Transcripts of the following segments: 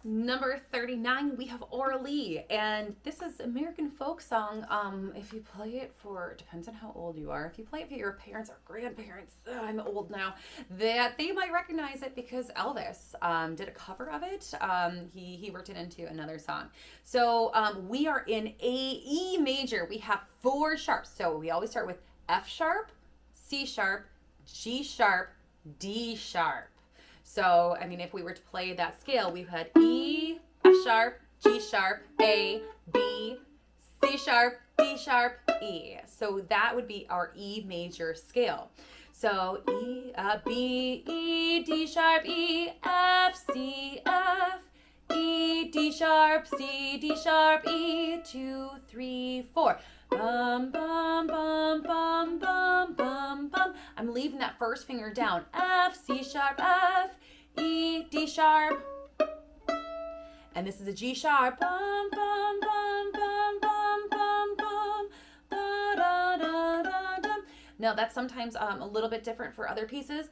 Number 39, we have Orly, and this is American folk song. If you play it for, depends on how old you are. If you play it for your parents or grandparents, I'm old now, that they might recognize it because Elvis did a cover of it. He worked it into another song. So we are in A E major. We have 4 sharps. So we always start with F sharp, C sharp, G sharp, D sharp. So, I mean, if we were to play that scale, we've had E, F sharp, G sharp, A, B, C sharp, D sharp, E. So that would be our E major scale. So E, B, E, D sharp, E, F, C, F, E, D sharp, C, D sharp, E, 2, 3, 4. Bum, bum, bum, bum, bum, bum, bum. I'm leaving that first finger down. F, C sharp, F, E, D sharp. And this is a G sharp. Bum, bum, bum, bum, bum, bum, bum. Da, da, da, da, da. Now that's sometimes a little bit different for other pieces.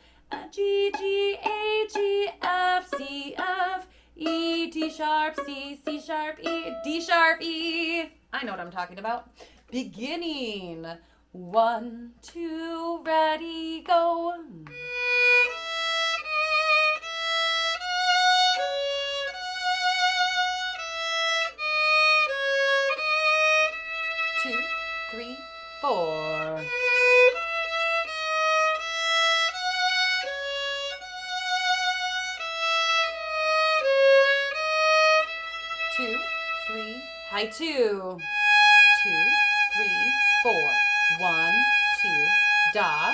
G, G, A, G, F, C, F, E, D sharp, C, C sharp, E, D sharp, E. I know what I'm talking about. Beginning. 1, 2, ready, go. 2, 3, 4. 2, 3, high 2. 2, 3, 4. 1, 2, da.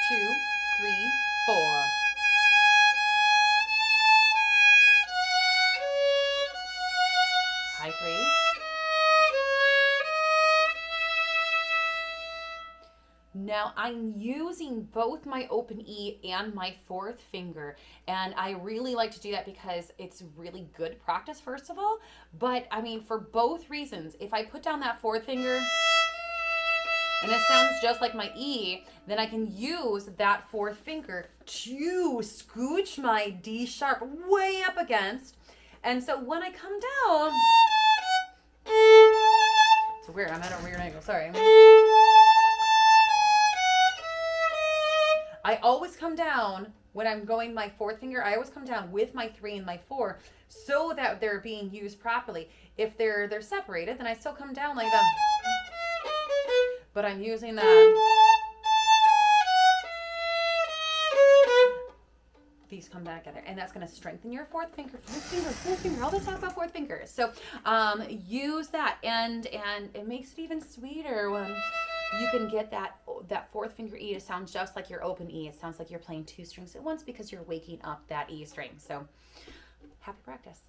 2, 3, 4. High 3. Now I'm using both my open E and my 4th finger, and I really like to do that because it's really good practice, first of all. But I mean, for both reasons, if I put down that 4th finger and it sounds just like my E, then I can use that 4th finger to scooch my D sharp way up against. And so when I come down, it's weird, I'm at a weird angle, sorry. I always come down when I'm going my 4th finger. I always come down with my 3 and my 4 so that they're being used properly. If they're separated, then I still come down like that. But I'm using these come back together, and that's going to strengthen your 4th finger. 4th finger. All this talk about 4th fingers. So use that, and it makes it even sweeter when you can get that 4th finger E to sound just like your open E. It sounds like you're playing 2 strings at once because you're waking up that E string. So happy practice.